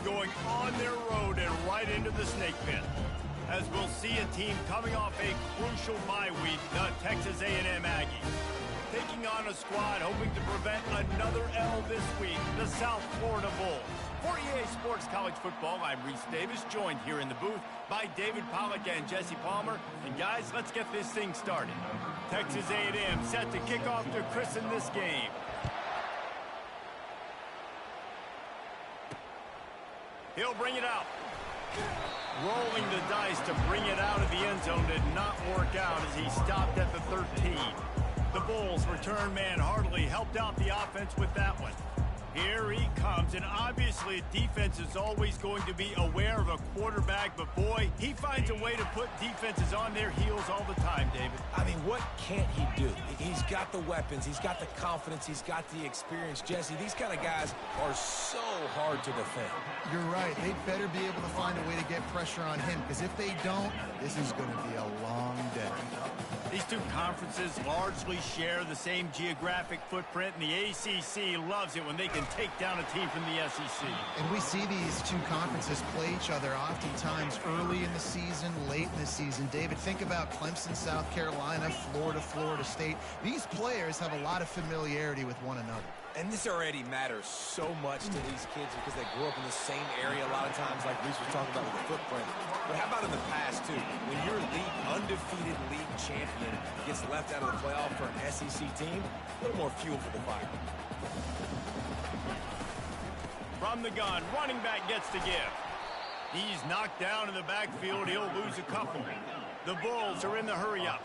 going on their road and right into the snake pit. As we'll see a team coming off a crucial bye week, the Texas A&M Aggies. Taking on a squad hoping to prevent another L this week, the South Florida Bulls. For EA Sports College Football, I'm Reese Davis, joined here in the booth by David Pollack and Jesse Palmer. And guys, let's get this thing started. Texas A&M set to kick off to christen this game. He'll bring it out. Rolling the dice to bring it out of the end zone did not work out as he stopped at the 13. The Bulls return man Hartley helped out the offense with that one. Here he comes, and obviously defense is always going to be aware of a quarterback, but boy, he finds a way to put defenses on their heels all the time, David. I mean, what can't he do? He's got the weapons, he's got the confidence, he's got the experience. Jesse, these kind of guys are so hard to defend. You're right. They'd better be able to find a way to get pressure on him, because if they don't, this is going to be a long day. These two conferences largely share the same geographic footprint, and the ACC loves it when they can take down a team from the SEC. And we see these two conferences play each other oftentimes early in the season, late in the season. David, think about Clemson, South Carolina, Florida, Florida State. These players have a lot of familiarity with one another. And this already matters so much to these kids because they grew up in the same area a lot of times, like Reese was talking about with the footprint. But how about in the past, too? When your undefeated league champion gets left out of the playoff for an SEC team, a little more fuel for the fire. From the gun, running back gets to give. He's knocked down in the backfield. He'll lose a couple. The Bulls are in the hurry-up.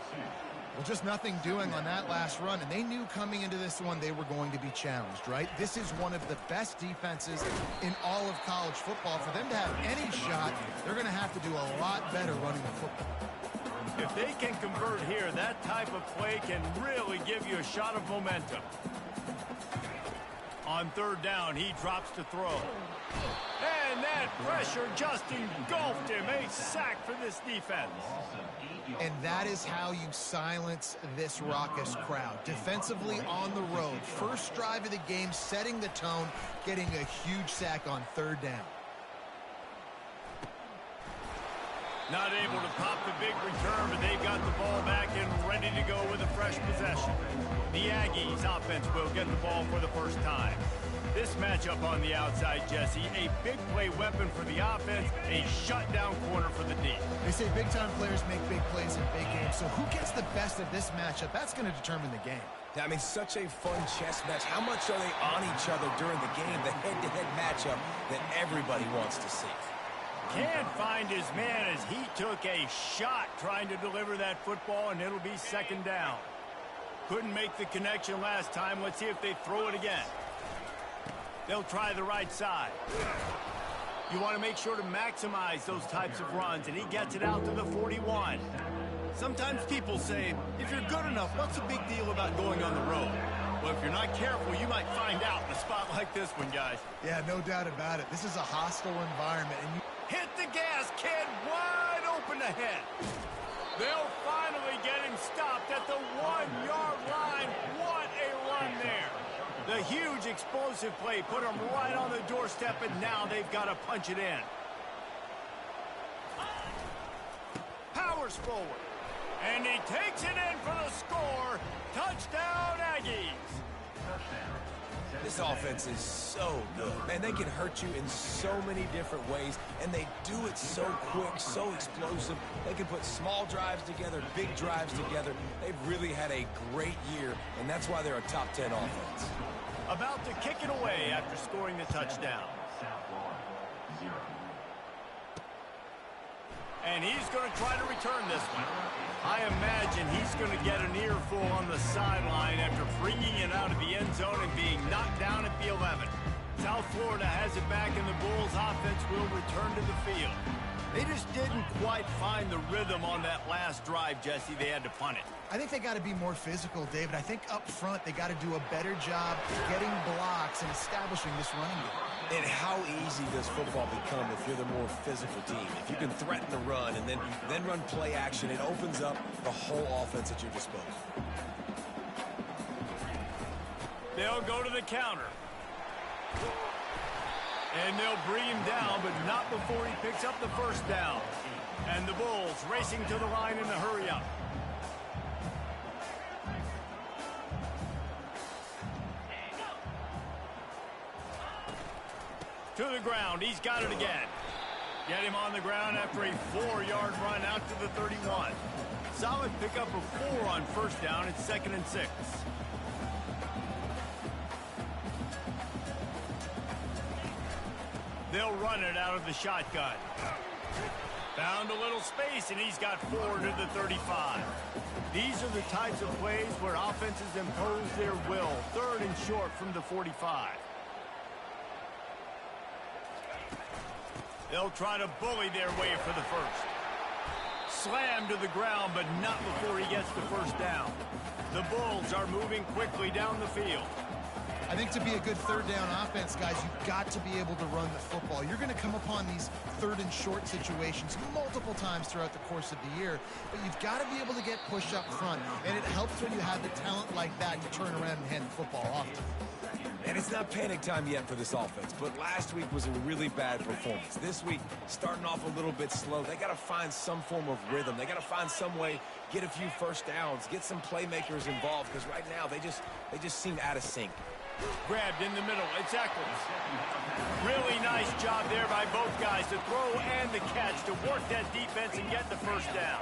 Well, just nothing doing on that last run, and they knew coming into this one they were going to be challenged, right? This is one of the best defenses in all of college football. For them to have any shot, they're going to have to do a lot better running the football. If they can convert here, that type of play can really give you a shot of momentum. On third down, he drops to throw. And that pressure just engulfed him. A sack for this defense. And that is how you silence this raucous crowd. Defensively on the road. First drive of the game, setting the tone, getting a huge sack on third down. Not able to pop the big return, but they've got the ball back and ready to go with a fresh possession. The Aggies offense will get the ball for the first time. This matchup on the outside, Jesse, a big play weapon for the offense, a shutdown corner for the D. They say big-time players make big plays in big games, so who gets the best of this matchup? That's going to determine the game. I mean, such a fun chess match. How much are they on each other during the game, the head-to-head matchup that everybody wants to see? Can't find his man as he took a shot trying to deliver that football, and it'll be second down. Couldn't make the connection last time. Let's see if they throw it again. They'll try the right side. You want to make sure to maximize those types of runs, and he gets it out to the 41. Sometimes people say, if you're good enough, what's the big deal about going on the road? Well, if you're not careful, you might find out in a spot like this one, guys. Yeah, no doubt about it. This is a hostile environment, and you hit the gas, kid, wide open ahead. They'll finally get him stopped at the 1-yard line. What a run there. The huge explosive play put him right on the doorstep, and now they've got to punch it in. Powers forward. And he takes it in for the score. Touchdown, Aggies. This offense is so good. Man, they can hurt you in so many different ways, and they do it so quick, so explosive. They can put small drives together, big drives together. They've really had a great year, and that's why they're a top 10 offense. About to kick it away after scoring the touchdown. And he's going to try to return this one. I imagine he's going to get an earful on the sideline after bringing it out of the end zone and being knocked down at the 11. South Florida has it back, and the Bulls offense will return to the field. They just didn't quite find the rhythm on that last drive, Jesse. They had to punt it. I think they got to be more physical, David. I think up front they got to do a better job getting blocks and establishing this running game. And how easy does football become if you're the more physical team? If you can threaten the run and then run play action, it opens up the whole offense at your disposal. They'll go to the counter. And they'll bring him down, but not before he picks up the first down. And the Bulls racing to the line in a hurry-up. To the ground. He's got it again. Get him on the ground after a 4-yard run out to the 31. Solid pickup of 4 on first down. It's 2nd and 6. They'll run it out of the shotgun. Found a little space, and he's got 4 to the 35. These are the types of plays where offenses impose their will. 3rd and short from the 45. They'll try to bully their way for the first. Slammed to the ground, but not before he gets the first down. The Bulls are moving quickly down the field. I think to be a good 3rd down offense, guys, you've got to be able to run the football. You're going to come upon these 3rd and short situations multiple times throughout the course of the year, but you've got to be able to get push up front, and it helps when you have the talent like that to turn around and hand the football off. And it's not panic time yet for this offense, but last week was a really bad performance. This week, starting off a little bit slow. They got to find some form of rhythm. They got to find some way, get a few first downs, get some playmakers involved, because right now they just seem out of sync. Grabbed in the middle. It's Eccles. Really nice job there by both guys to throw and the catch to work that defense and get the first down.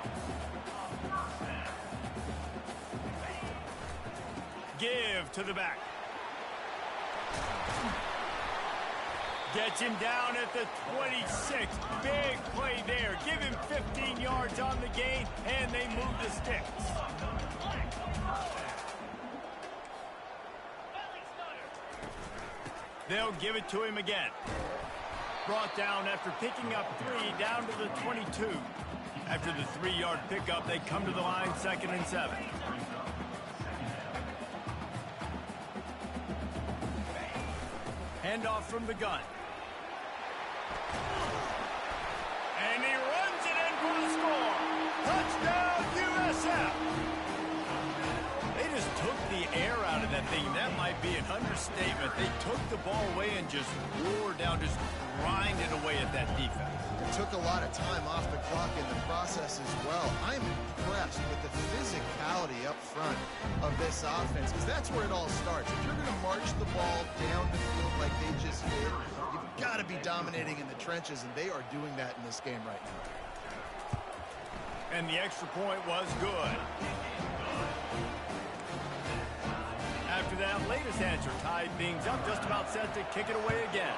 Give to the back. Gets him down at the 26. Big play there. Give him 15 yards on the gain, and they move the sticks. They'll give it to him again. Brought down after picking up 3 down to the 22. After the 3-yard pickup, they come to the line 2nd and 7. Handoff from the gun. And he runs it in for the score. Touchdown, USF. They just took the air out of that thing. That might be an understatement. They took the ball away and just wore down, just grinded away at that defense. It took a lot of time off the clock in the process as well. I'm impressed with the physicality up front of this offense, because that's where it all starts. If you're going to march the ball down the field like they just did, you've got to be dominating in the trenches, and they are doing that in this game right now. And the extra point was good. After that latest answer tied things up, just about set to kick it away again.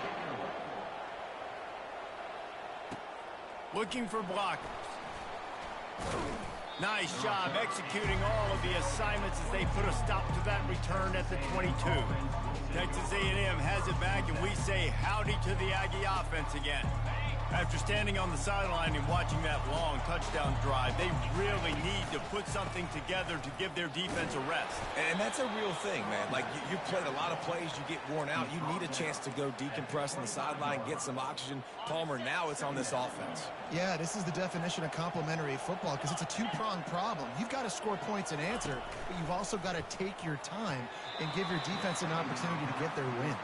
Looking for blockers. Nice job executing all of the assignments as they put a stop to that return at the 22. Texas A&M has it back, and we say howdy to the Aggie offense again. After standing on the sideline and watching that long touchdown drive, they really need to put something together to give their defense a rest. And that's a real thing, man. Like, you played a lot of plays, you get worn out. You need a chance to go decompress on the sideline, get some oxygen. Palmer, now it's on this offense. Yeah, this is the definition of complementary football, because it's a two-pronged problem. You've got to score points and answer, but you've also got to take your time and give your defense an opportunity to get their win.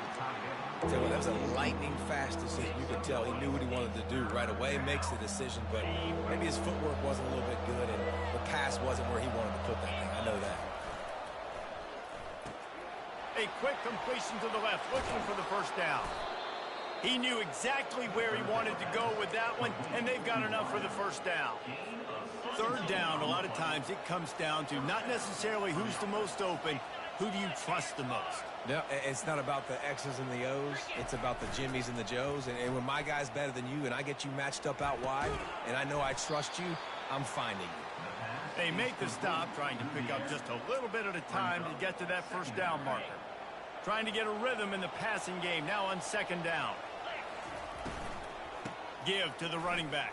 Tell you what, that was a lightning-fast decision. You could tell he knew what he wanted to do right away, makes the decision, but maybe his footwork wasn't a little bit good, and the pass wasn't where he wanted to put that thing. I know that. A quick completion to the left, looking for the first down. He knew exactly where he wanted to go with that one, and they've got enough for the first down. 3rd down, a lot of times it comes down to not necessarily who's the most open, who do you trust the most? No, it's not about the X's and the O's. It's about the Jimmys and the Joes. And when my guy's better than you and I get you matched up out wide and I know I trust you, I'm finding you. They make the stop, trying to pick up just a little bit at a time to get to that first down marker. Trying to get a rhythm in the passing game, now on 2nd down. Give to the running back.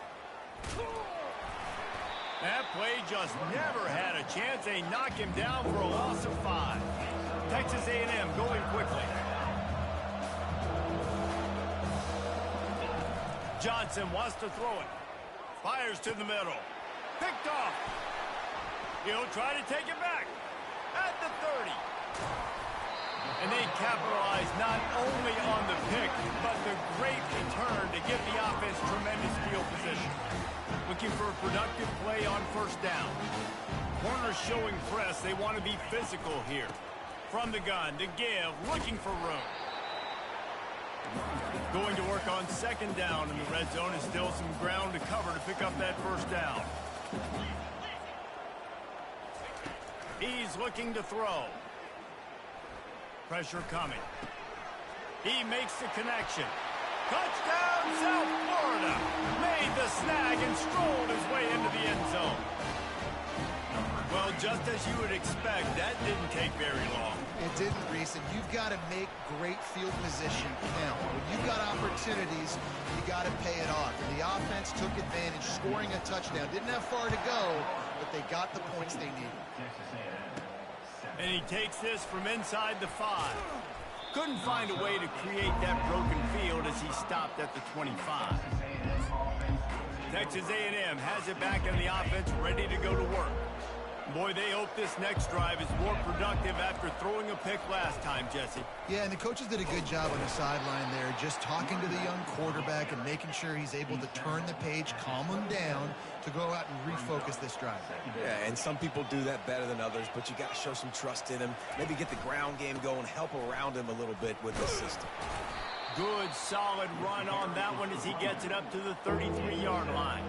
That play just never had a chance. They knock him down for a loss of 5. Texas A&M going quickly. Johnson wants to throw it. Fires to the middle. Picked off. He'll try to take it back at the 30. And they capitalize not only on the pick, but the great return to give the offense tremendous field position. Looking for a productive play on first down. Corners showing press. They want to be physical here. From the gun to give, looking for room. Going to work on second down, and the red zone is still some ground to cover to pick up that first down. He's looking to throw. Pressure coming. He makes the connection. Touchdown, South Florida. Made the snag and strolled his way into the end zone. Well, just as you would expect, that didn't take very long. It didn't, Reese, and you've got to make great field position count. When you've got opportunities, you got to pay it off. And the offense took advantage, scoring a touchdown. Didn't have far to go, but they got the points they needed. And he takes this from inside the 5. Couldn't find a way to create that broken field as he stopped at the 25. Texas A&M has it back in the offense, ready to go to work. Boy, they hope this next drive is more productive after throwing a pick last time, Jesse. Yeah, and the coaches did a good job on the sideline there, just talking to the young quarterback and making sure he's able to turn the page, calm him down to go out and refocus this drive. Yeah, and some people do that better than others, but you got to show some trust in him. Maybe get the ground game going, help around him a little bit with the system. Good, solid run on that one as he gets it up to the 33-yard line.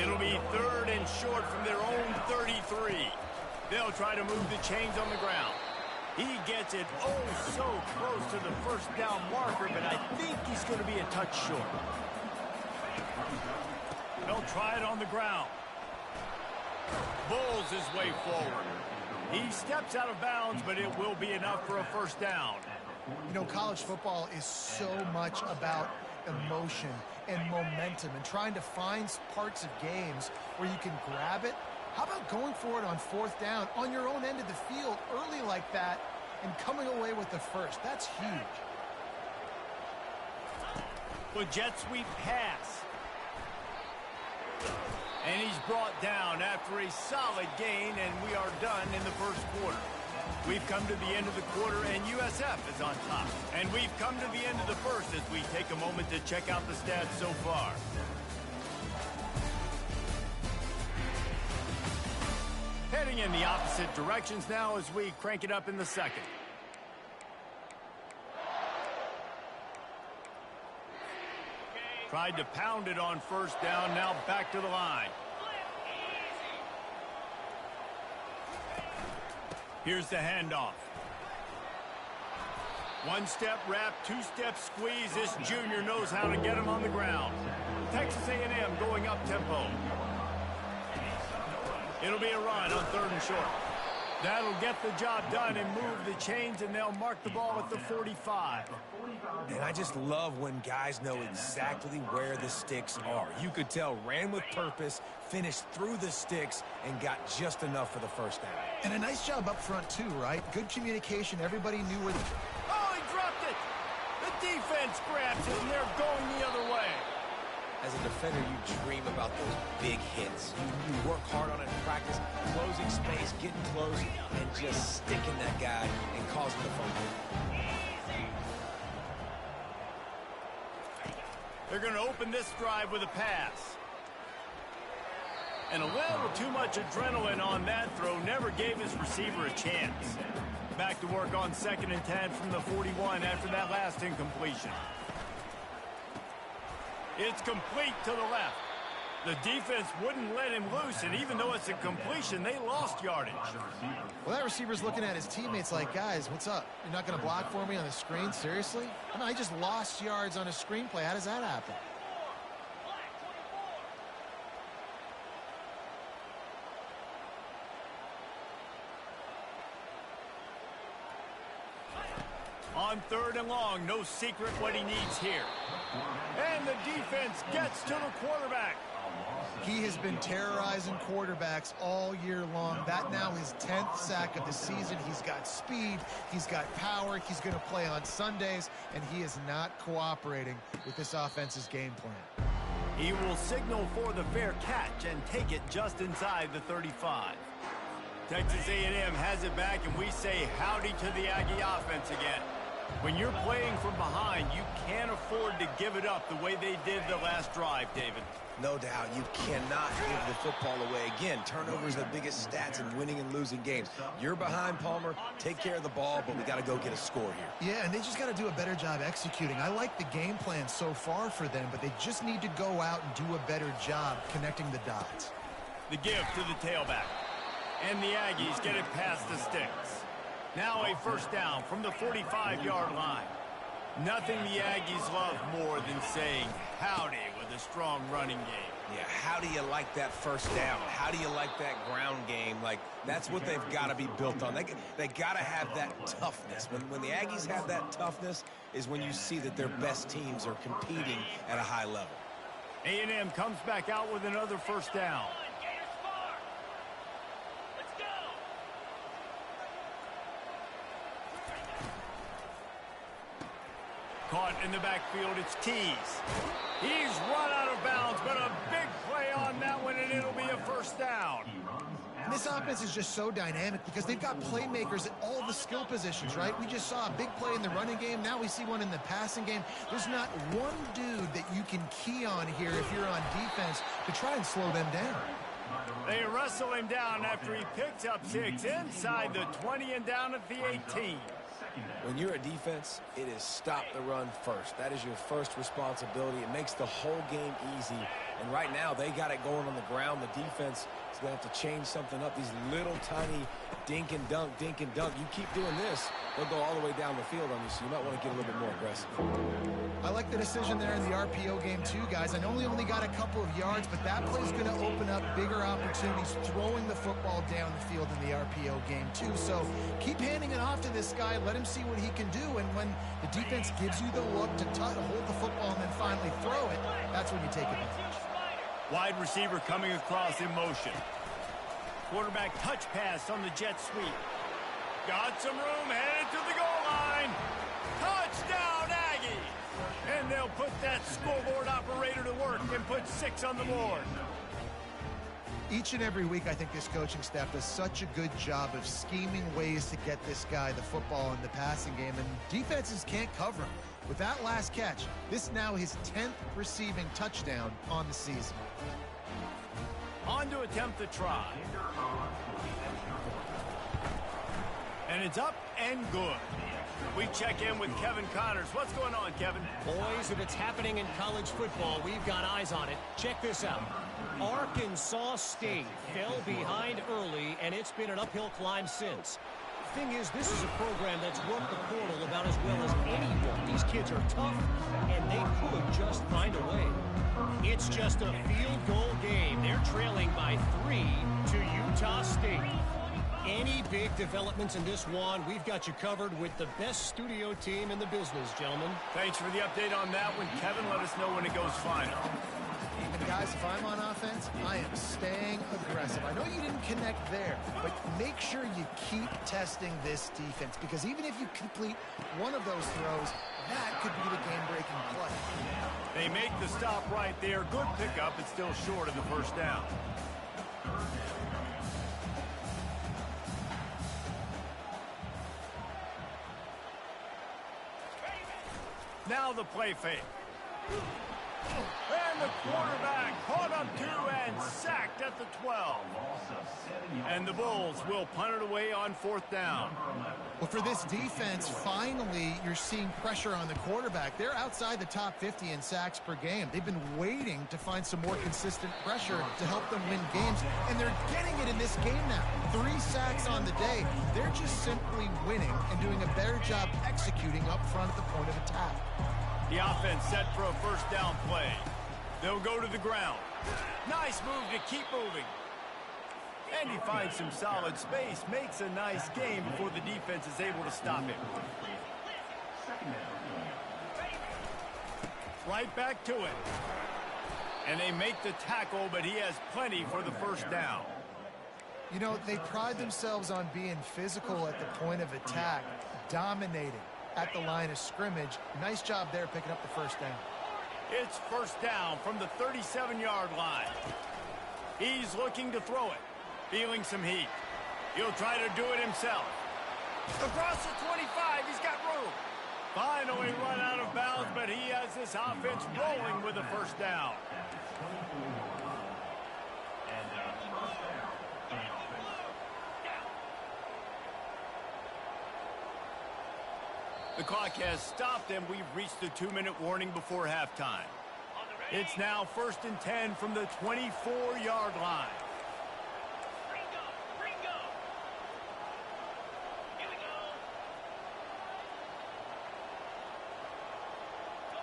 It'll be third and short from their own 33. They'll try to move the chains on the ground. He gets it so close to the first down marker, but I think he's going to be a touch short. They'll try it on the ground. Bulls his way forward. He steps out of bounds, but it will be enough for a first down. You know, college football is so much about emotion and momentum and trying to find parts of games where you can grab it. How about going for it on fourth down on your own end of the field early like that and coming away with the first? That's huge. Well, jet sweep pass. And he's brought down after a solid gain, and we are done in the first quarter. We've come to the end of the quarter, and USF is on top. And we've come to the end of the first as we take a moment to check out the stats so far. Heading in the opposite directions now as we crank it up in the second. Tried to pound it on first down, now back to the line. Here's the handoff. One-step wrap, two-step squeeze. This junior knows how to get him on the ground. Texas A&M going up tempo. It'll be a run on third and short. That'll get the job done and move the chains, and they'll mark the ball at the 45. And I just love when guys know exactly where the sticks are. You could tell ran with purpose, finished through the sticks, and got just enough for the first down. And a nice job up front, too, right? Good communication. Everybody knew where the... Oh, he dropped it! The defense grabs it, and they're going the other way. As a defender, you dream about those big hits. You work hard on it in practice, closing space, getting close, and just sticking that guy and causing the fumble. They're going to open this drive with a pass. And a little too much adrenaline on that throw never gave his receiver a chance. Back to work on 2nd and 10 from the 41 after that last incompletion. It's complete to the left. The defense wouldn't let him loose, and even though it's a completion, they lost yardage. Well, that receiver's looking at his teammates like, guys, what's up? You're not going to block for me on the screen? Seriously? I mean, I just lost yards on a screenplay. How does that happen? On 3rd and long, no secret what he needs here. And the defense gets to the quarterback. He has been terrorizing quarterbacks all year long. That now his 10th sack of the season. He's got speed. He's got power. He's going to play on Sundays, and he is not cooperating with this offense's game plan. He will signal for the fair catch and take it just inside the 35. Texas A&M has it back, and we say howdy to the Aggie offense again. When you're playing from behind, you can't afford to give it up the way they did the last drive, David. No doubt, you cannot give the football away. Again, turnovers are the biggest stats in winning and losing games. You're behind, Palmer. Take care of the ball, but we got to go get a score here. Yeah, and they just got to do a better job executing. I like the game plan so far for them, but they just need to go out and do a better job connecting the dots. The give to the tailback. And the Aggies get it past the sticks. Now a first down from the 45-yard line. Nothing the Aggies love more than saying howdy with a strong running game. Yeah, how do you like that first down? How do you like that ground game? Like, that's what they've got to be built on. They got to have that toughness. When the Aggies have that toughness is when you see that their best teams are competing at a high level. A&M comes back out with another first down. Caught in the backfield, it's Tease. He's run out of bounds, but a big play on that one, and it'll be a first down. And this offense is just so dynamic because they've got playmakers at all the skill positions, right? We just saw a big play in the running game. Now we see one in the passing game. There's not one dude that you can key on here if you're on defense to try and slow them down. They wrestle him down after he picks up 6 inside the 20 and down at the 18. When you're a defense, it is stop the run first. That is your first responsibility. It makes the whole game easy. And right now, they got it going on the ground. The defense is going to have to change something up. These little tiny dink and dunk, dink and dunk. You keep doing this, they'll go all the way down the field on you, so you might want to get a little bit more aggressive. I like the decision there in the RPO game too, guys. I know he only got a couple of yards, but that play is going to open up bigger opportunities throwing the football down the field in the RPO game too. So keep handing it off to this guy. Let him see what he can do. And when the defense gives you the look to hold the football and then finally throw it, that's when you take advantage. Wide receiver coming across in motion. Quarterback touch pass on the jet sweep. Got some room, headed to the goal line. Touchdown, Aggie! And they'll put that scoreboard operator to work and put 6 on the board. Each and every week, I think this coaching staff does such a good job of scheming ways to get this guy the football in the passing game, and defenses can't cover him. With that last catch, this now his 10th receiving touchdown on the season. On to attempt the try. And it's up and good. We check in with Kevin Connors. What's going on, Kevin? Boys, if it's happening in college football, we've got eyes on it. Check this out. Arkansas State fell behind early, and it's been an uphill climb since. Thing is, this is a program that's worked the portal about as well as anyone. These kids are tough, and they could just find a way. It's just a field goal game. They're trailing by 3 to Utah State. Any big developments in this one, we've got you covered with the best studio team in the business, gentlemen. Thanks for the update on that one, Kevin. Let us know when it goes final. And guys, if I'm on offense, I am staying aggressive. I know you didn't connect there, but make sure you keep testing this defense, because even if you complete one of those throws, that could be the game-breaking play. They make the stop right there. Good pickup, but still short of the first down. Now the play fake. And the quarterback caught up 2 and sacked at the 12. And the Bulls will punt it away on 4th down. Well, for this defense, finally, you're seeing pressure on the quarterback. They're outside the top 50 in sacks per game. They've been waiting to find some more consistent pressure to help them win games, and they're getting it in this game now. 3 sacks on the day. They're just simply winning and doing a better job executing up front at the point of attack. The offense set for a first down play. They'll go to the ground. Nice move to keep moving. And he finds some solid space, makes a nice game before the defense is able to stop him. Right back to it. And they make the tackle, but he has plenty for the first down. You know, they pride themselves on being physical at the point of attack, dominating at the line of scrimmage. Nice job there picking up the first down. It's first down from the 37-yard line. He's looking to throw it, feeling some heat. He'll try to do it himself. Across the 25, he's got room. Finally run out of bounds, but he has this offense rolling with a first down. The clock has stopped, and we've reached the 2-minute warning before halftime. It's now 1st and 10 from the 24-yard line.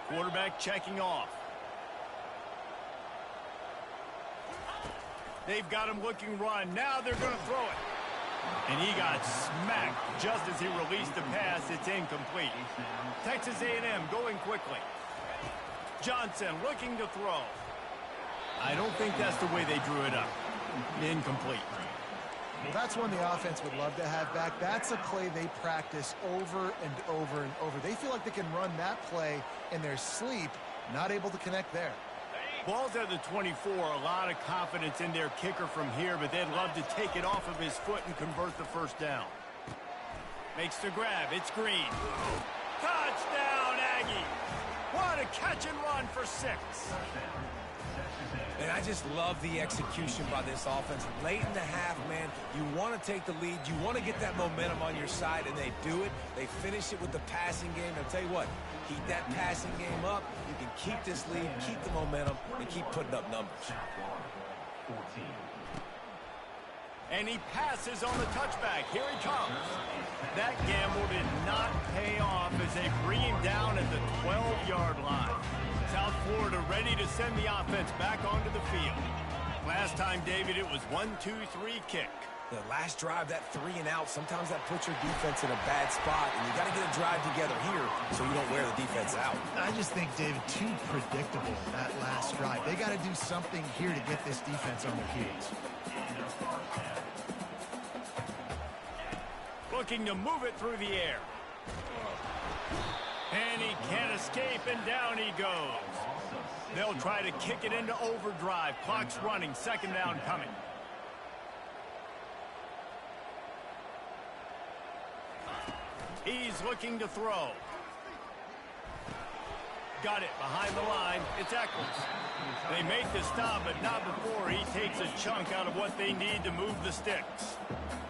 Quarterback checking off. They've got him looking run. Now they're going to throw it. And he got smacked just as he released the pass. It's incomplete. Texas A&M going quickly. Johnson looking to throw. I don't think that's the way they drew it up. Incomplete. Well, that's one the offense would love to have back. That's a play they practice over and over and over. They feel like they can run that play in their sleep, not able to connect there. Ball's at the 24, a lot of confidence in their kicker from here, but they'd love to take it off of his foot and convert the first down. Makes the grab. It's Green. Touchdown, Aggie. What a catch and run for 6. And I just love the execution by this offense. Late in the half, man, you want to take the lead. You want to get that momentum on your side, and they do it. They finish it with the passing game. I'll tell you what, keep that passing game up. You can keep this lead, keep the momentum, and keep putting up numbers. And he passes on the touchback. Here he comes. That gamble did not pay off as they bring him down at the 12-yard line. South Florida ready to send the offense back onto the field. Last time, David, it was 1-2-3 kick. The last drive, that 3 and out, sometimes that puts your defense in a bad spot, and you got to get a drive together here so you don't wear the defense out. I just think, David, too predictable that last drive. They got to do something here to get this defense on their heels. Looking to move it through the air. And he can't escape, and down he goes. They'll try to kick it into overdrive. Clock's running, 2nd down coming. He's looking to throw. Got it behind the line. It's Eccles. They make the stop, but not before he takes a chunk out of what they need to move the sticks.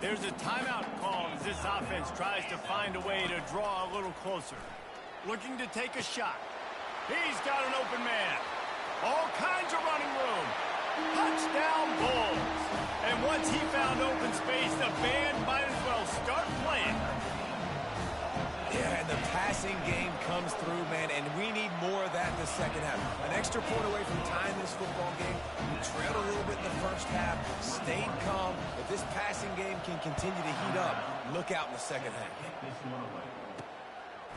There's a timeout call as this offense tries to find a way to draw a little closer. Looking to take a shot. He's got an open man. All kinds of running room. Touchdown Bulls. And once he found open space, the band might as well start playing. Yeah, and the passing game comes through, man, and we need more of that in the second half. An extra point away from tying this football game. We trailed a little bit in the first half, stayed calm. If this passing game can continue to heat up, look out in the second half.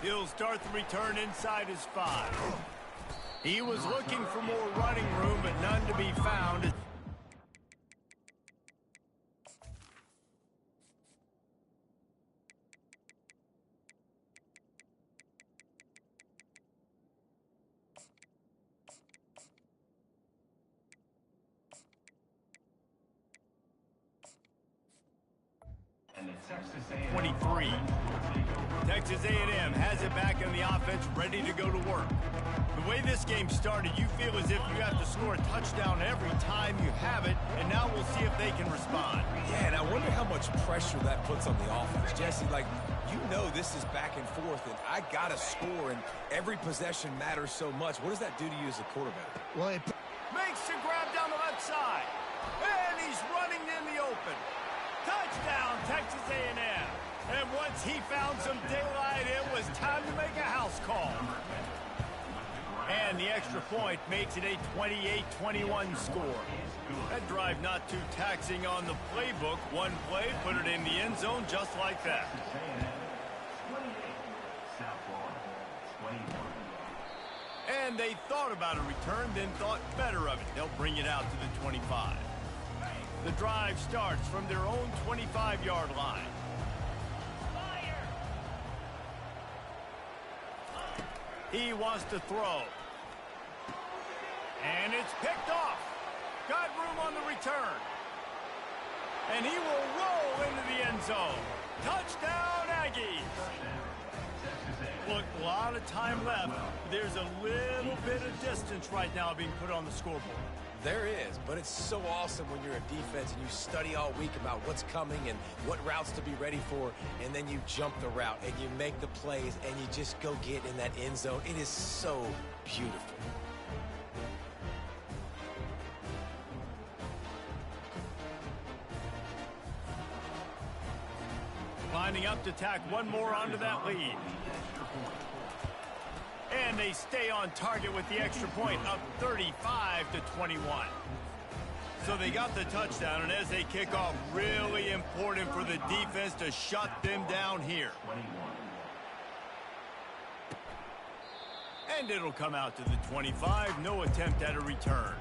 He'll start the return inside his 5. He was looking for more running room, but none to be found. And the Texas A&M 23. Texas A&M has it back in the offense, ready to go to work. The way this game started, you feel as if you have to score a touchdown every time you have it, and now we'll see if they can respond. Yeah, and I wonder how much pressure that puts on the offense. Jesse, like, you know this is back and forth, and I got to score, and every possession matters so much. What does that do to you as a quarterback? Well, it Makes the grab down the left side, and he's running in the open. Touchdown, Texas A&M. And once he found some daylight, it was time to make a house call. And the extra point makes it a 28-21 score. That drive not too taxing on the playbook. One play, put it in the end zone just like that. And they thought about a return, then thought better of it. They'll bring it out to the 25. The drive starts from their own 25-yard line. He wants to throw. And it's picked off. Got room on the return. And he will roll into the end zone. Touchdown, Aggies. Look, a lot of time left. There's a little bit of distance right now being put on the scoreboard. There is, but it's so awesome when you're a defense and you study all week about what's coming and what routes to be ready for, and then you jump the route and you make the plays and you just go get in that end zone. It is so beautiful. Lining up to tack one more onto that lead. And they stay on target with the extra point, up 35-21. So they got the touchdown, and as they kick off, really important for the defense to shut them down here. And it'll come out to the 25. No attempt at a return.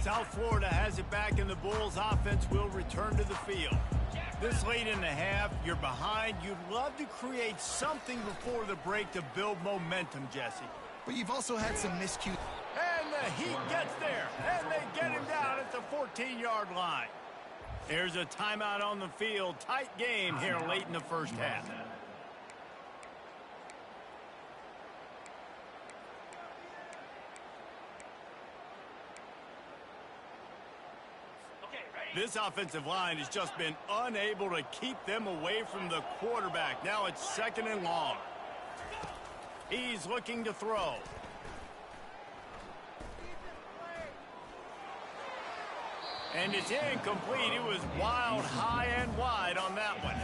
South Florida has it back, and the Bulls offense will return to the field. This late in the half, you're behind. You'd love to create something before the break to build momentum, Jesse. But you've also had some miscues. And the Heat gets there, and they get him down at the 14-yard line. There's a timeout on the field. Tight game here late in the first half. This offensive line has just been unable to keep them away from the quarterback. Now it's 2nd and long. He's looking to throw. And it's incomplete. It was wild, high and wide on that one.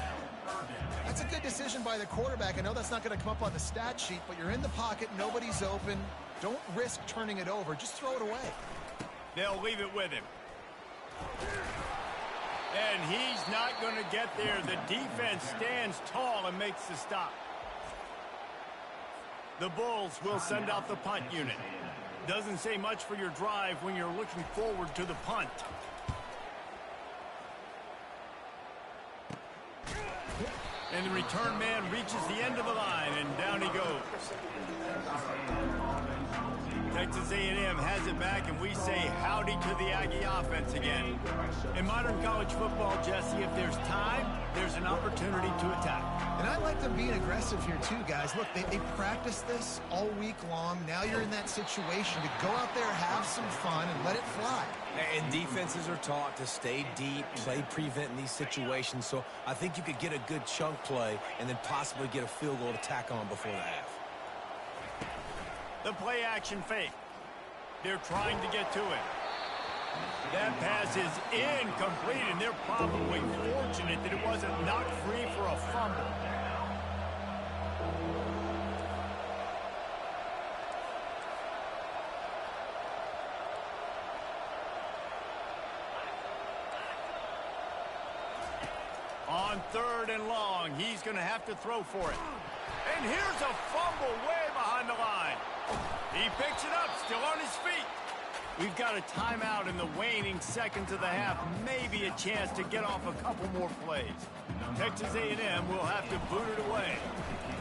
That's a good decision by the quarterback. I know that's not going to come up on the stat sheet, but you're in the pocket. Nobody's open. Don't risk turning it over. Just throw it away. They'll leave it with him. And he's not going to get there. The defense stands tall and makes the stop. The Bulls will send out the punt unit. Doesn't say much for your drive when you're looking forward to the punt. And the return man reaches the end of the line, and down he goes. Texas A&M has it back, and we say howdy to the Aggie offense again. In modern college football, Jesse, if there's time, there's an opportunity to attack. And I like them being aggressive here too, guys. Look, they practiced this all week long. Now you're in that situation to go out there, have some fun, and let it fly. And defenses are taught to stay deep, play prevent in these situations. So I think you could get a good chunk play and then possibly get a field goal to tack on before the half. The play action fake. They're trying to get to it. That pass is incomplete, and they're probably fortunate that it wasn't knocked free for a fumble. On 3rd and long, he's going to have to throw for it. And here's a fumble way behind the line. He picks it up, still on his feet. We've got a timeout in the waning seconds of the half. Maybe a chance to get off a couple more plays. Texas A&M will have to boot it away.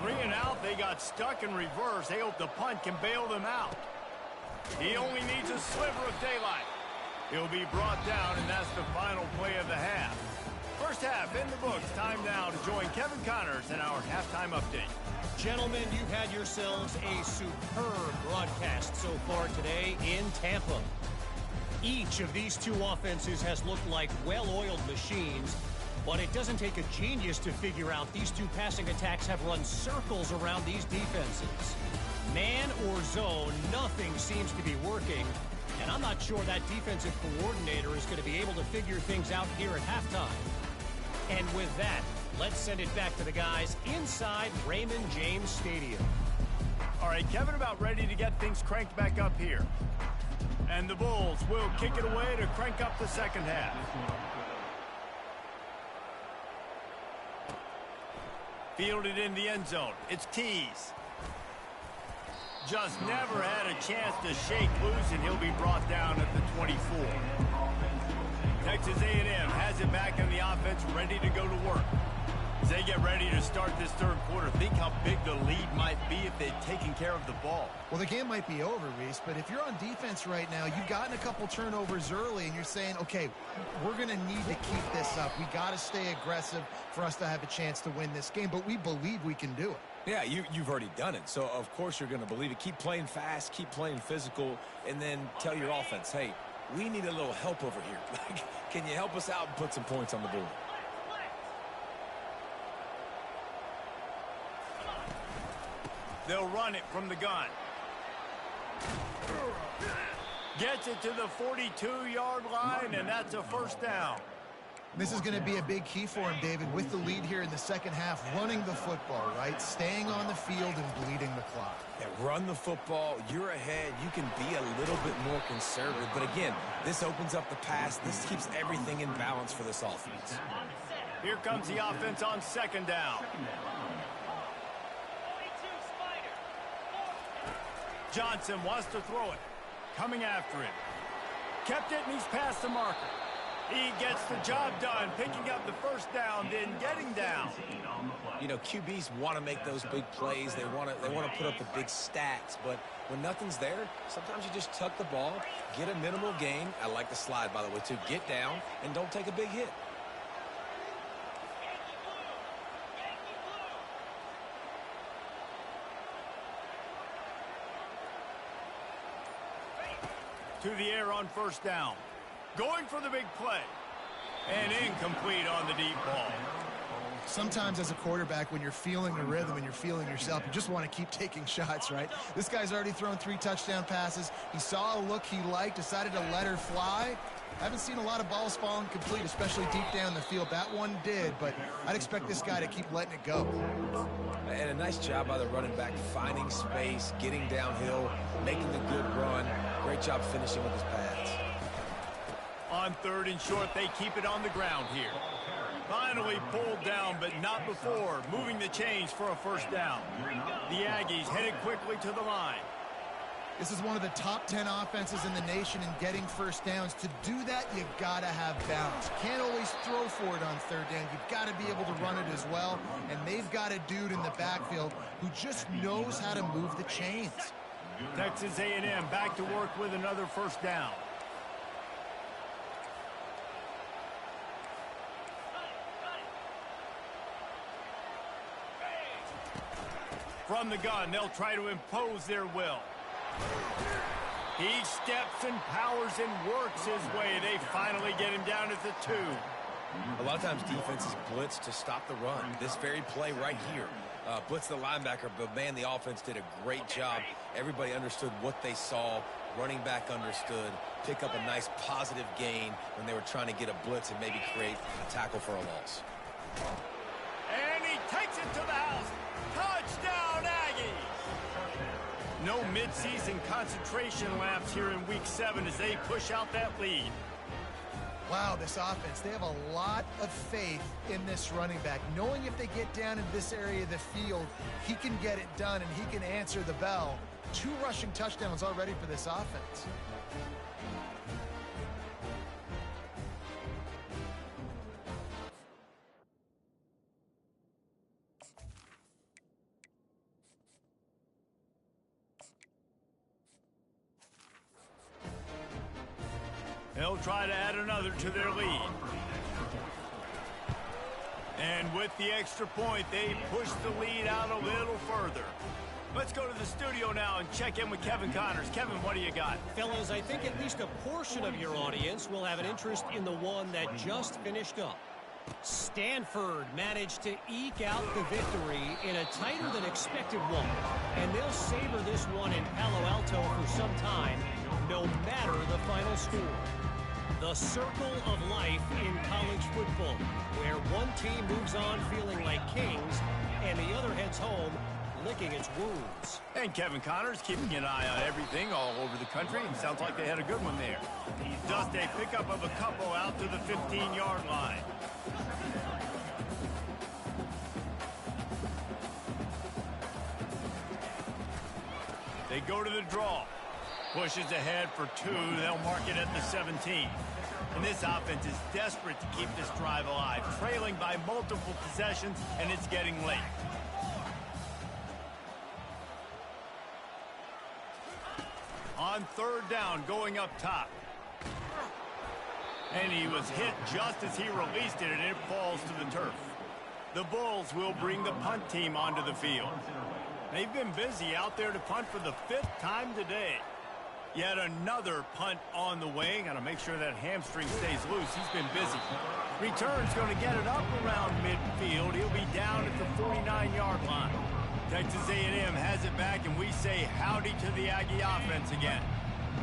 3 and out, they got stuck in reverse. They hope the punt can bail them out. He only needs a sliver of daylight. He'll be brought down, and that's the final play of the half. First half in the books. Time now to join Kevin Connors in our halftime update. Gentlemen, you've had yourselves a superb broadcast so far today in Tampa. Each of these two offenses has looked like well-oiled machines, but it doesn't take a genius to figure out these two passing attacks have run circles around these defenses. Man or zone, nothing seems to be working, and I'm not sure that defensive coordinator is going to be able to figure things out here at halftime. And with that, let's send it back to the guys inside Raymond James Stadium. All right, Kevin, about ready to get things cranked back up here. And the Bulls will kick it away to crank up the second half. Fielded in the end zone. It's Tees. Just never had a chance to shake loose, and he'll be brought down at the 24. Texas A&M has it back in the offense, ready to go to work. they get ready to start this third quarter, think how big the lead might be if they'd taken care of the ball. Well, the game might be over, Reese, but if you're on defense right now, you've gotten a couple turnovers early, and you're saying, okay, we're going to need to keep this up. We got to stay aggressive for us to have a chance to win this game, but we believe we can do it. Yeah, you've already done it, so of course you're going to believe it. Keep playing fast, keep playing physical, and then tell your offense, hey, we need a little help over here. Like, can you help us out and put some points on the board? They'll run it from the gun. Gets it to the 42-yard line, and that's a first down. This is going to be a big key for him, David, with the lead here in the second half, running the football, right? Staying on the field and bleeding the clock. Yeah, run the football. You're ahead. You can be a little bit more conservative. But again, this opens up the pass. This keeps everything in balance for this offense. Here comes the offense on second down. Johnson wants to throw it. Coming after him. Kept it, and he's past the marker. He gets the job done, picking up the first down, then getting down. You know, QBs want to make those big plays. They want to put up the big stats. But when nothing's there, sometimes you just tuck the ball, get a minimal gain. I like the slide, by the way, too. Get down and don't take a big hit. To the air on first down. Going for the big play. And incomplete on the deep ball. Sometimes as a quarterback, when you're feeling the rhythm and you're feeling yourself, you just want to keep taking shots, right? This guy's already thrown 3 touchdown passes. He saw a look he liked, decided to let her fly. I haven't seen a lot of balls falling complete, especially deep down the field. That one did, but I'd expect this guy to keep letting it go. And a nice job by the running back, finding space, getting downhill, making a good run. Great job finishing with his pads. On third and short, they keep it on the ground here. Finally pulled down, but not before. Moving the chains for a first down. The Aggies headed quickly to the line. This is one of the top 10 offenses in the nation in getting first downs. To do that, you've got to have balance. Can't always throw for it on third down. You've got to be able to run it as well. And they've got a dude in the backfield who just knows how to move the chains. Texas A&M back to work with another first down. From the gun, they'll try to impose their will. He steps and powers and works his way. They finally get him down at the 2. A lot of times defenses blitz to stop the run. This very play right here. Blitz the linebacker, but man, the offense did a great job. Everybody understood what they saw. Running back understood. Pick up a nice positive gain when they were trying to get a blitz and maybe create a tackle for a loss. And he takes it to the house. Touchdown, Aggies! No midseason concentration laps here in Week 7 as they push out that lead. Wow, this offense, they have a lot of faith in this running back. Knowing if they get down in this area of the field, he can get it done and he can answer the bell. 2 rushing touchdowns already for this offense. They'll try to add another to their lead. And with the extra point, they push the lead out a little further. Let's go to the studio now and check in with Kevin Connors. Kevin, what do you got? Fellas, I think at least a portion of your audience will have an interest in the one that just finished up. Stanford managed to eke out the victory in a tighter than expected one. And they'll savor this one in Palo Alto for some time, no matter the final score. The circle of life in college football, where one team moves on feeling like kings and the other heads home licking its wounds. And Kevin Connors keeping an eye on everything all over the country. And sounds like they had a good one there. Just a pickup of a couple out to the 15-yard line. They go to the draw. Pushes ahead for 2. They'll mark it at the 17. And this offense is desperate to keep this drive alive, trailing by multiple possessions, and it's getting late. On 3rd down, going up top. And he was hit just as he released it, and it falls to the turf. The Bulls will bring the punt team onto the field. They've been busy out there to punt for the 5th time today. Yet another punt on the way. Got to make sure that hamstring stays loose. He's been busy. Return's going to get it up around midfield. He'll be down at the 49-yard line. Texas A&M has it back, and we say howdy to the Aggie offense again.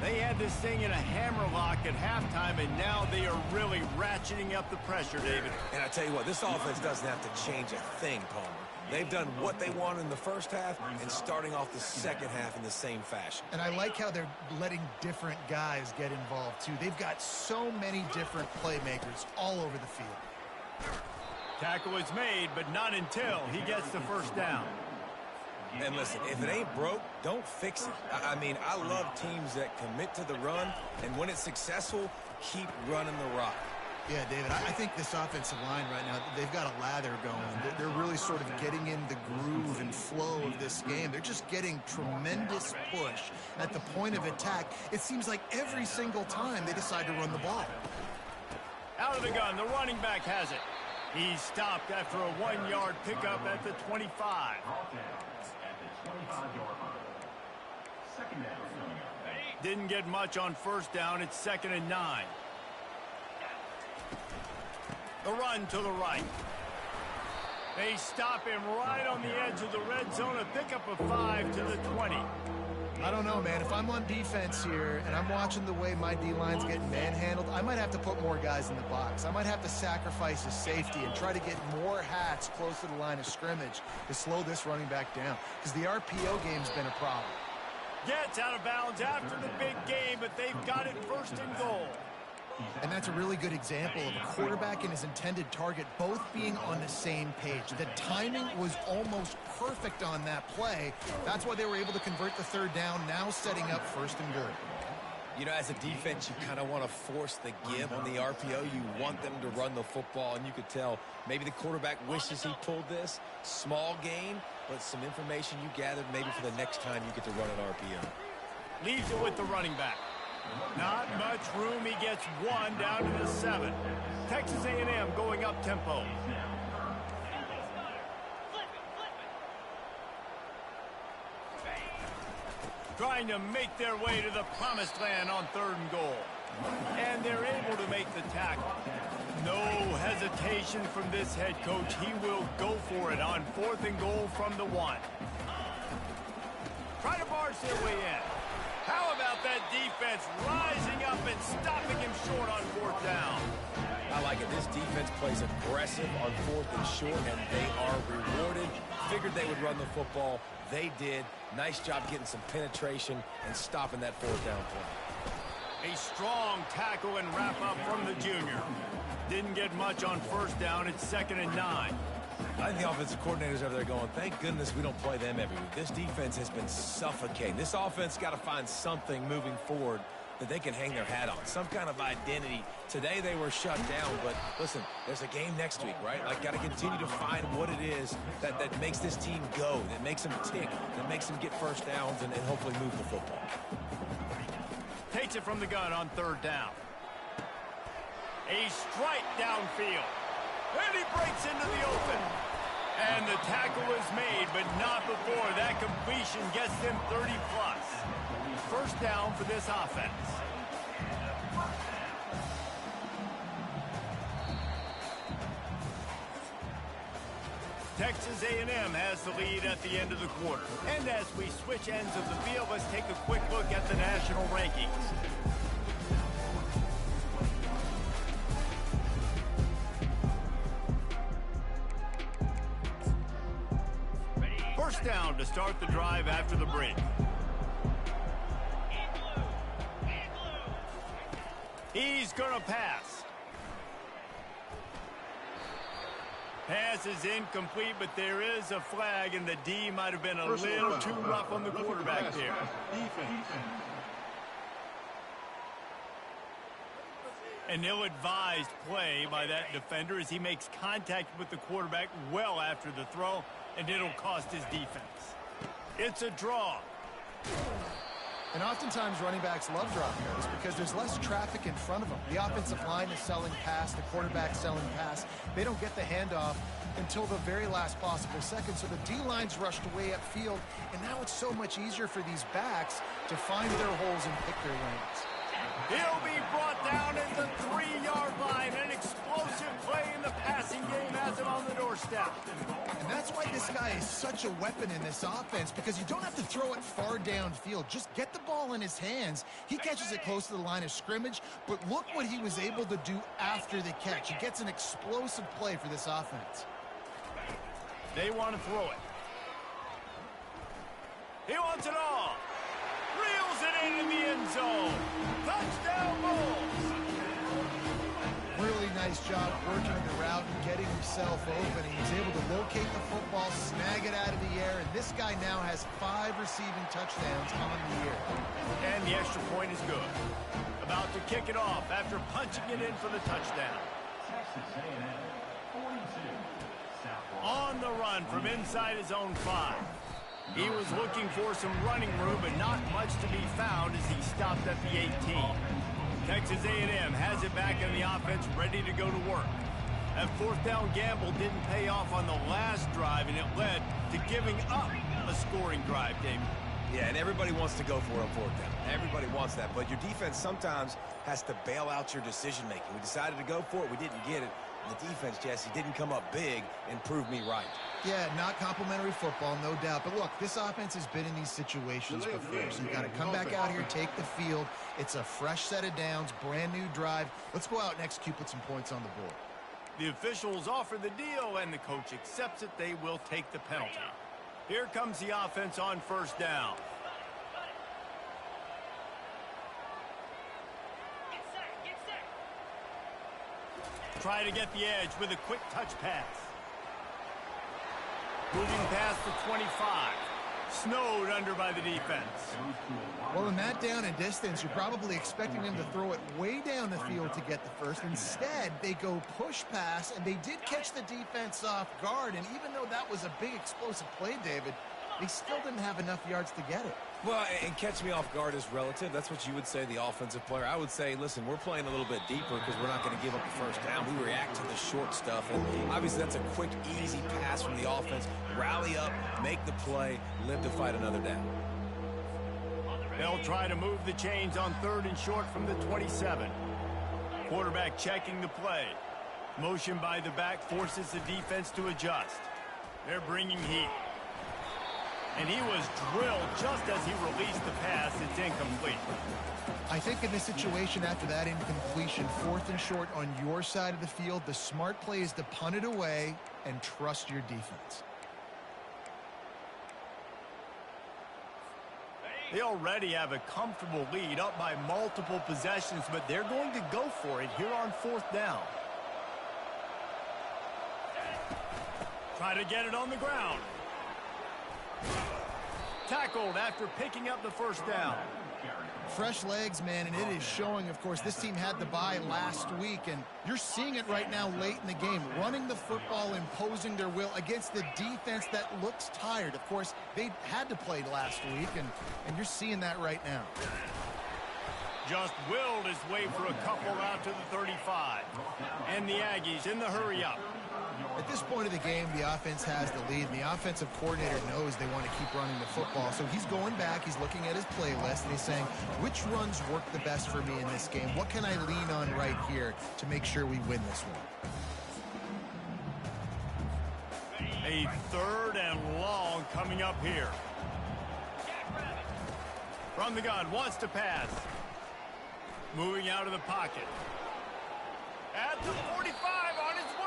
They had this thing in a hammerlock at halftime, and now they are really ratcheting up the pressure, David. And I tell you what, this offense doesn't have to change a thing, Palmer. They've done what they wanted in the first half and starting off the second half in the same fashion. And I like how they're letting different guys get involved, too. They've got so many different playmakers all over the field. Tackle is made, but not until he gets the 1st down. And listen, if it ain't broke, don't fix it. I mean, I love teams that commit to the run, and when it's successful, keep running the rock. Yeah, David, I think this offensive line right now, they've got a lather going. They're really sort of getting in the groove and flow of this game. They're just getting tremendous push at the point of attack. It seems like every single time they decide to run the ball. Out of the gun, the running back has it. He's stopped after a 1-yard pickup at the 25. Didn't get much on 1st down. It's 2nd and 9. The run to the right. They stop him right on the edge of the red zone. A pickup of 5 to the 20. I don't know, man. If I'm on defense here and I'm watching the way my D-line's getting manhandled, I might have to put more guys in the box. I might have to sacrifice a safety and try to get more hats close to the line of scrimmage to slow this running back down, because the RPO game's been a problem. Gets out of bounds after the big game, but they've got it 1st and goal. And that's a really good example of a quarterback and his intended target both being on the same page. The timing was almost perfect on that play. That's why they were able to convert the 3rd down, now setting up 1st and goal. You know, as a defense, you kind of want to force the give on the RPO. You want them to run the football, and you could tell maybe the quarterback wishes he pulled this. Small gain, but some information you gathered maybe for the next time you get to run an RPO. Leaves it with the running back. Not much room. He gets 1 down to the 7. Texas A&M going up tempo. Trying to make their way to the promised land on 3rd and goal. And they're able to make the tackle. No hesitation from this head coach. He will go for it on 4th and goal from the 1. Try to barge their way in. How about that defense rising up and stopping him short on 4th down? I like it. This defense plays aggressive on 4th and short, and they are rewarded. Figured they would run the football. They did. Nice job getting some penetration and stopping that 4th down play. A strong tackle and wrap-up from the junior. Didn't get much on 1st down. It's 2nd and 9. I think the offensive coordinators over there going, thank goodness we don't play them every week. This defense has been suffocating. This offense got to find something moving forward that they can hang their hat on, some kind of identity. Today they were shut down, but listen, there's a game next week, right? Like, got to continue to find what it is that makes this team go, that makes them tick, that makes them get 1st downs and hopefully move the football. Takes it from the gun on 3rd down. A strike downfield. And he breaks into the open. And the tackle is made, but not before that completion gets them 30-plus. 1st down for this offense. Texas A&M has the lead at the end of the quarter. And as we switch ends of the field, let's take a quick look at the national rankings. First down to start the drive after the break. He's going to pass. Pass is incomplete, but there is a flag, and the D might have been a little too rough on the quarterback there. An ill-advised play by that defender as he makes contact with the quarterback well after the throw, and it'll cost his defense. It's a draw. And oftentimes running backs love drop goes because there's less traffic in front of them. The offensive line is selling pass, the quarterback selling pass. They don't get the handoff until the very last possible second. So the D-line's rushed away upfield, and now it's so much easier for these backs to find their holes and pick their lanes. He'll be brought down at the 3-yard line. An explosive play in the passing game has him on the doorstep. And that's why this guy is such a weapon in this offense, because you don't have to throw it far downfield. Just get the ball in his hands. He catches it close to the line of scrimmage, but look what he was able to do after the catch. He gets an explosive play for this offense. They want to throw it. He wants it all. Reels it in the end zone. Touchdown Bulls. Really nice job working the route and getting himself open. He's able to locate the football, snag it out of the air, and this guy now has 5 receiving touchdowns on the year. And the extra point is good. About to kick it off after punching it in for the touchdown. Texas A&M 42. Southwest. On the run from inside his own 5. He was looking for some running room, but not much to be found as he stopped at the 18. Texas A&M has it back in the offense, ready to go to work. That fourth down gamble didn't pay off on the last drive, and it led to giving up a scoring drive, David. Yeah, and everybody wants to go for it on fourth down. Everybody wants that, but your defense sometimes has to bail out your decision-making. We decided to go for it. We didn't get it. The defense, Jesse, didn't come up big and prove me right. Yeah, not complimentary football, no doubt. But look, this offense has been in these situations before. So you got to come back out here, take the field. It's a fresh set of downs, brand new drive. Let's go out and execute, put some points on the board. The officials offer the deal, and the coach accepts it. They will take the penalty. Here comes the offense on first down. Try to get the edge with a quick touch pass. Moving past the 25. Snowed under by the defense. Well, in that down and distance, you're probably expecting them to throw it way down the field to get the first. Instead, they go push pass, and they did catch the defense off guard. And even though that was a big explosive play, David, they still didn't have enough yards to get it. Well, and catch me off guard is relative. That's what you would say, the offensive player. I would say, listen, we're playing a little bit deeper because we're not going to give up the first down. We react to the short stuff, and obviously that's a quick, easy pass from the offense. Rally up, make the play, live to fight another down. They'll try to move the chains on 3rd and short from the 27. Quarterback checking the play. Motion by the back forces the defense to adjust. They're bringing heat. And he was drilled just as he released the pass. It's incomplete. I think in this situation after that incompletion, 4th and short on your side of the field, the smart play is to punt it away and trust your defense. They already have a comfortable lead up by multiple possessions, but they're going to go for it here on 4th down. Try to get it on the ground. Tackled after picking up the first down. Fresh legs, man, and it is showing. Of course, this team had the bye last week, and you're seeing it right now late in the game. Running the football, imposing their will against the defense that looks tired. Of course, they had to play last week, and you're seeing that right now. Just willed his way for a couple out to the 35. And the Aggies in the hurry-up. At this point of the game, the offense has the lead, and the offensive coordinator knows they want to keep running the football. So he's going back, he's looking at his playlist, and he's saying, which runs work the best for me in this game? What can I lean on right here to make sure we win this one? A 3rd and long coming up here. From the gun, wants to pass. Moving out of the pocket. At the 45 on his way.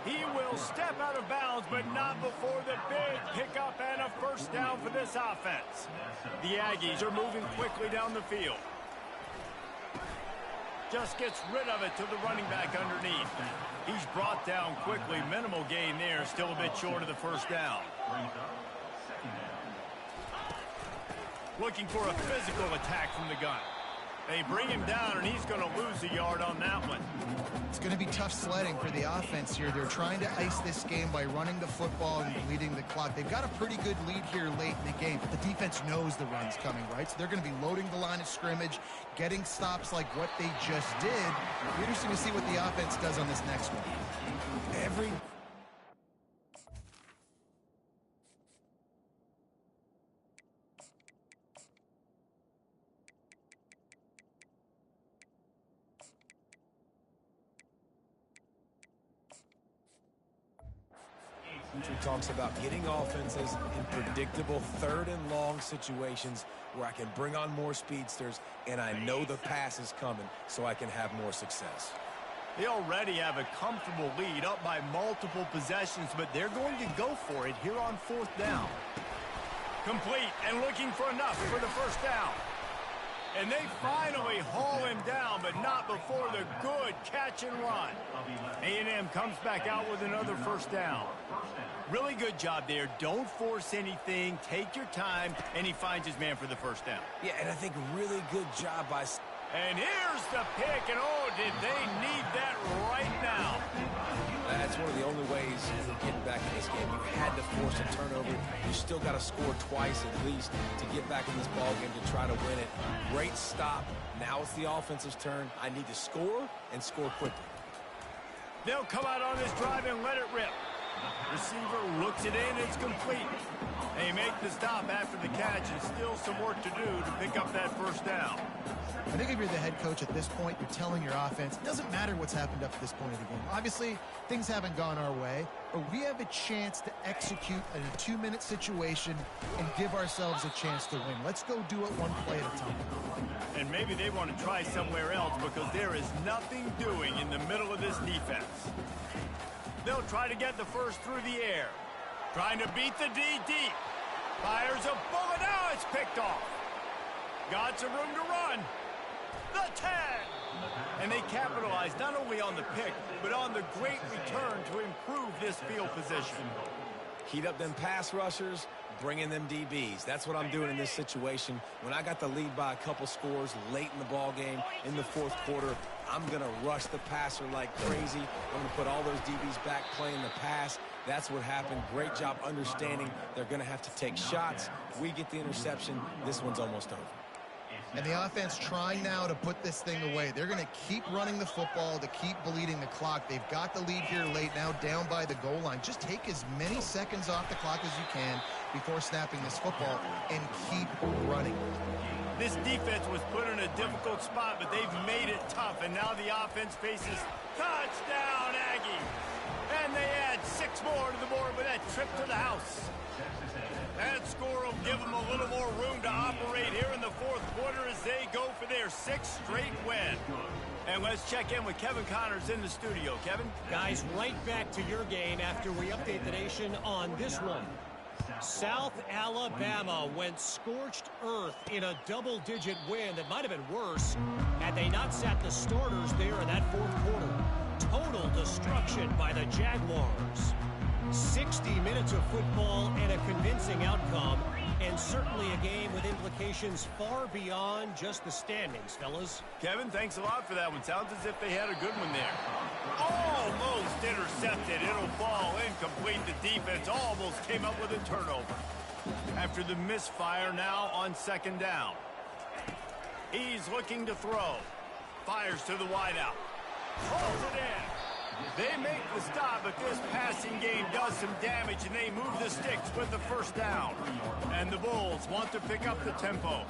He will step out of bounds, but not before the big pickup and a first down for this offense. The Aggies are moving quickly down the field. Just gets rid of it to the running back underneath. He's brought down quickly. Minimal gain there, still a bit short of the first down. Looking for a physical attack from the gun. They bring him down, and he's going to lose a yard on that one. It's going to be tough sledding for the offense here. They're trying to ice this game by running the football and bleeding the clock. They've got a pretty good lead here late in the game, but the defense knows the run's coming, right? So they're going to be loading the line of scrimmage, getting stops like what they just did. It'll be interesting to see what the offense does on this next one. Talks about getting offenses in predictable third and long situations where I can bring on more speedsters and I know the pass is coming so I can have more success. They already have a comfortable lead up by multiple possessions, but they're going to go for it here on 4th down. Complete and looking for enough for the 1st down. And they finally haul him down, but not before the good catch and run. A&M comes back out with another 1st down. Really good job there. Don't force anything. Take your time, and he finds his man for the 1st down. Yeah, and I think really good job by... And here's the pick, and oh, did they need that right now. That's one of the only ways you're getting back in this game. You had to force a turnover. You still got to score twice at least to get back in this ball game to try to win it. Great stop. Now it's the offense's turn. I need to score and score quickly. They'll come out on this drive and let it rip. Receiver looks it in. It's complete. They make the stop after the catch, and still some work to do to pick up that 1st down. I think if you're the head coach at this point, you're telling your offense, it doesn't matter what's happened up to this point of the game. Obviously, things haven't gone our way, but we have a chance to execute in a 2-minute situation and give ourselves a chance to win. Let's go do it one play at a time. And maybe they want to try somewhere else because there is nothing doing in the middle of this defense. They'll try to get the 1st through the air. Trying to beat the D deep. Fires a bullet. Now it's picked off. Got some room to run. The 10. And they capitalize not only on the pick, but on the great return to improve this field position. Heat up them pass rushers, bring in them DBs. That's what I'm doing in this situation. When I got the lead by a couple scores late in the ball game, in the 4th quarter, I'm going to rush the passer like crazy. I'm going to put all those DBs back playing the pass. That's what happened. Great job understanding they're going to have to take shots. We get the interception. This one's almost over. And the offense trying now to put this thing away. They're going to keep running the football to keep bleeding the clock. They've got the lead here late, now down by the goal line. Just take as many seconds off the clock as you can before snapping this football and keep running. This defense was put in a difficult spot, but they've made it tough, and now the offense faces touchdown Aggie. And they add 6 more to the board with that trip to the house. That score will give them a little more room to operate here in the 4th quarter as they go for their 6th straight win. And let's check in with Kevin Connors in the studio. Kevin? Guys, right back to your game after we update the nation on this one. South Alabama went scorched earth in a double-digit win that might have been worse had they not sat the starters there in that 4th quarter. Total destruction by the Jaguars. 60 minutes of football and a convincing outcome, and certainly a game with implications far beyond just the standings, fellas. Kevin, thanks a lot for that one. Sounds as if they had a good one there. Almost intercepted. It'll fall incomplete. The defense almost came up with a turnover. After the misfire, now on 2nd down. He's looking to throw. Fires to the wideout. Pulls it in. They make the stop, but this passing game does some damage, and they move the sticks with the 1st down. And the Bulls want to pick up the tempo.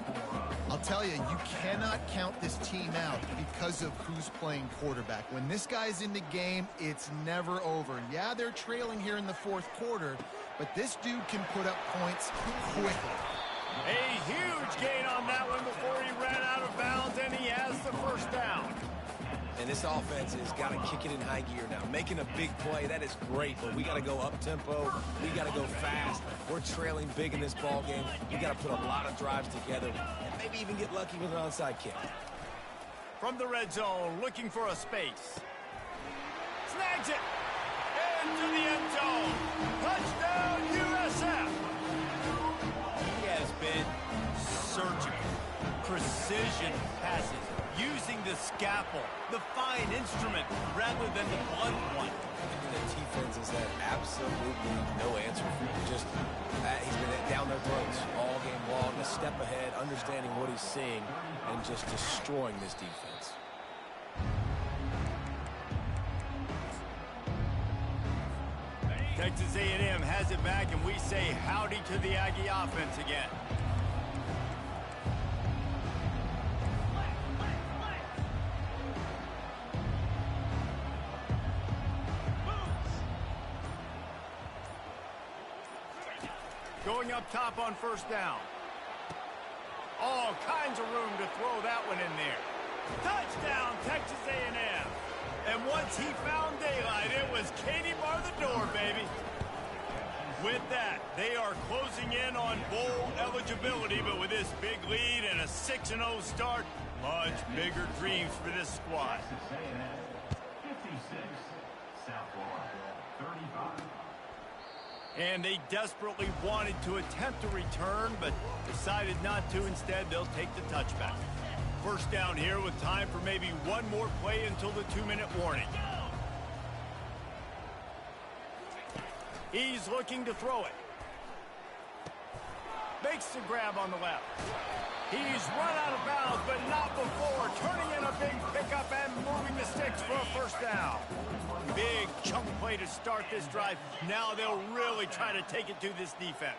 I'll tell you, you cannot count this team out because of who's playing quarterback. When this guy's in the game, it's never over. Yeah, they're trailing here in the 4th quarter, but this dude can put up points quickly. A huge gain on that one before he ran out of bounds, and he has the 1st down. And this offense has got to kick it in high gear now. Making a big play, that is great, but we got to go up-tempo. We got to go fast. We're trailing big in this ball game. We got to put a lot of drives together and maybe even get lucky with an onside kick. From the red zone, looking for a space. Snags it. Into the end zone. Touchdown, USF. He has been surgical. precision passes, using the scalpel, the fine instrument, rather than the blunt one. The defense has had absolutely no answer for him. Just, he's been down their throats all game long, a step ahead, understanding what he's seeing, and just destroying this defense. Texas A&M has it back, and we say howdy to the Aggie offense again. Going up top on first down. All kinds of room to throw that one in there. Touchdown, Texas A&M. And once he found daylight, it was Katie bar the door, baby. With that, they are closing in on bowl eligibility, but with this big lead and a 6-0 start, much bigger dreams for this squad. Texas A&M 56, South Florida 35. And they desperately wanted to attempt a return, but decided not to. Instead, they'll take the touchback. First down here with time for maybe one more play until the 2-minute warning. He's looking to throw it. Makes the grab on the left. He's run out of bounds, but not before turning in a big pickup and moving the sticks for a first down. Big chunk play to start this drive. Now they'll really try to take it to this defense.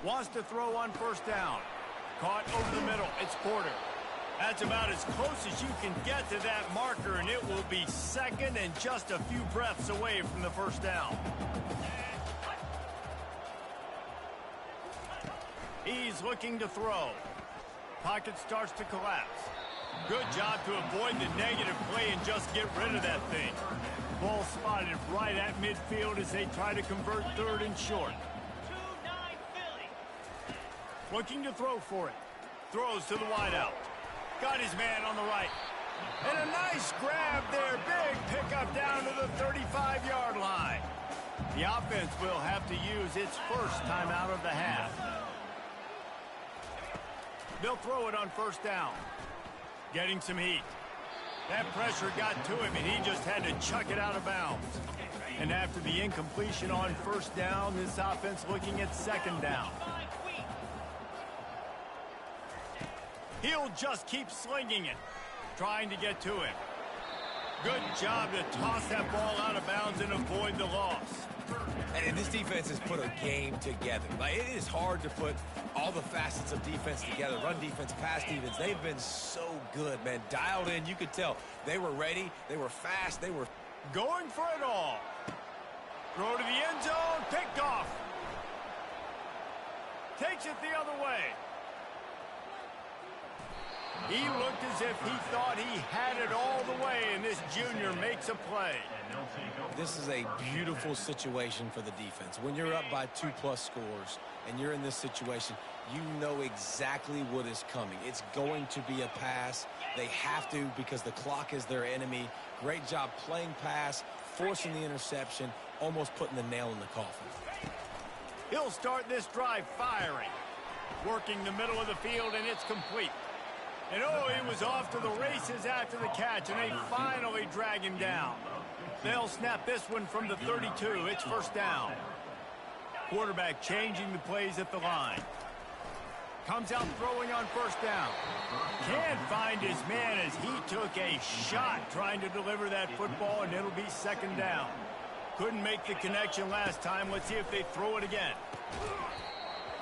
Wants to throw on first down. Caught over the middle. It's Porter. That's about as close as you can get to that marker, and it will be second and just a few breaths away from the first down. He's looking to throw. Pocket starts to collapse. Good job to avoid the negative play and just get rid of that thing. Ball spotted right at midfield as they try to convert third and short. Looking to throw for it. Throws to the wideout. Got his man on the right. And a nice grab there. Big pickup down to the 35-yard line. The offense will have to use its first timeout of the half. They'll throw it on first down. Getting some heat. That pressure got to him, and he just had to chuck it out of bounds. And after the incompletion on first down, this offense looking at second down. He'll just keep slinging it, trying to get to him. Good job to toss that ball out of bounds and avoid the loss. And this defense has put a game together. Like, it is hard to put all the facets of defense together. Run defense, pass defense. They've been so good, man. Dialed in. You could tell they were ready. They were fast. They were going for it all. Throw to the end zone. Picked off. Takes it the other way. He looked as if he thought he had it all the way, and this junior makes a play. This is a beautiful situation for the defense. When you're up by 2+ scores and you're in this situation, you know exactly what is coming. It's going to be a pass. They have to because the clock is their enemy. Great job playing pass, forcing the interception, almost putting the nail in the coffin. He'll start this drive firing. Working the middle of the field, and it's complete. And oh, he was off to the races after the catch, and they finally drag him down. They'll snap this one from the 32. It's first down. Quarterback changing the plays at the line. Comes out throwing on first down. Can't find his man as he took a shot trying to deliver that football, and it'll be second down. Couldn't make the connection last time. Let's see if they throw it again.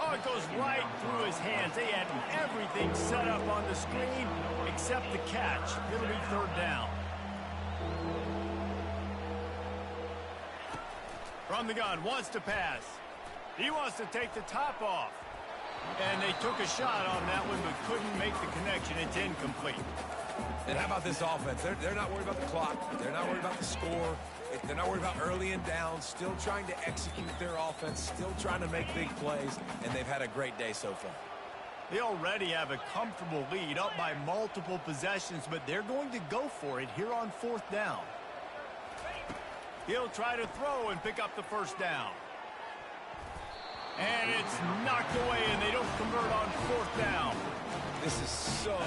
Oh, it goes right through his hands. They had everything set up on the screen except the catch. It'll be third down. From the gun, wants to pass. He wants to take the top off. And they took a shot on that one, but couldn't make the connection. It's incomplete. And how about this offense? They're not worried about the clock. They're not worried about the score. They're not worried about early and down. Still trying to execute their offense. Still trying to make big plays. And they've had a great day so far. They already have a comfortable lead, up by multiple possessions, but they're going to go for it here on fourth down. He'll try to throw and pick up the first down. And it's knocked away, and they don't convert on fourth down. This is so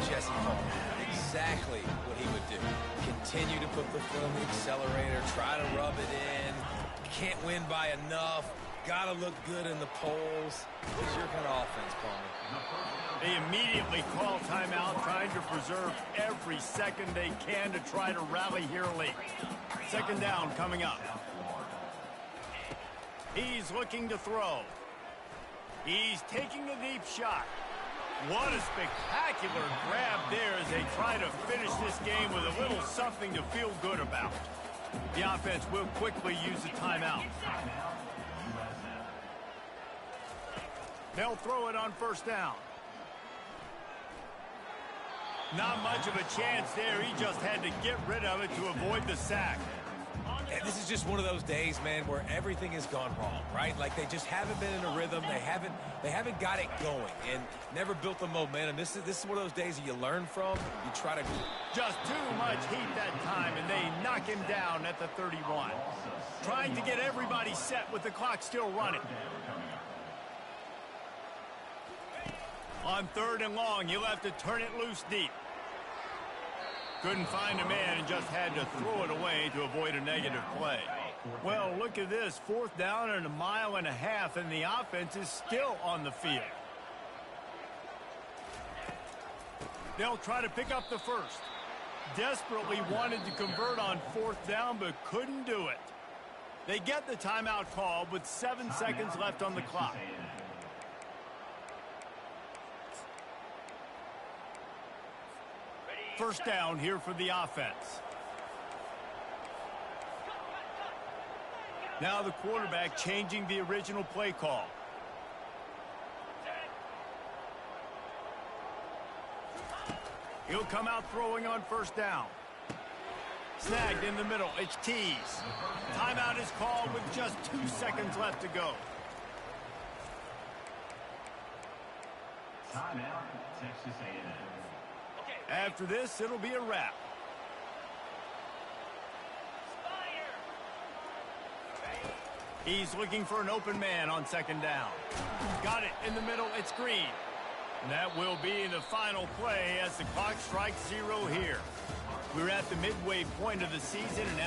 Jesse Palmer. Exactly what he would do. Continue to put the foot on the accelerator, try to rub it in. Can't win by enough. Gotta look good in the polls. This is your kind of offense, Palmer. They immediately call timeout, trying to preserve every second they can to try to rally here late. Second down coming up. He's looking to throw. He's taking a deep shot. What a spectacular grab there as they try to finish this game with a little something to feel good about. The offense will quickly use the timeout. They'll throw it on first down. Not much of a chance there. He just had to get rid of it to avoid the sack. And this is just one of those days, man, where everything has gone wrong, right? Like they just haven't been in a rhythm. They haven't got it going and never built the momentum. This is one of those days that you learn from. You try to just too much heat that time, and they knock him down at the 31. Trying to get everybody set with the clock still running. On third and long, you'll have to turn it loose deep. Couldn't find a man and just had to throw it away to avoid a negative play. Well, look at this. Fourth down and 1.5 miles, and the offense is still on the field. They'll try to pick up the first. Desperately wanted to convert on fourth down, but couldn't do it. They get the timeout called with 7 seconds left on the clock. First down here for the offense. Now the quarterback changing the original play call. He'll come out throwing on first down. Snagged in the middle. It's Tees. Timeout is called with just 2 seconds left to go. Timeout, Texas A&M. After this, it'll be a wrap. He's looking for an open man on second down. Got it in the middle. It's Green. And that will be the final play as the clock strikes 0 here. We're at the midway point of the season, and after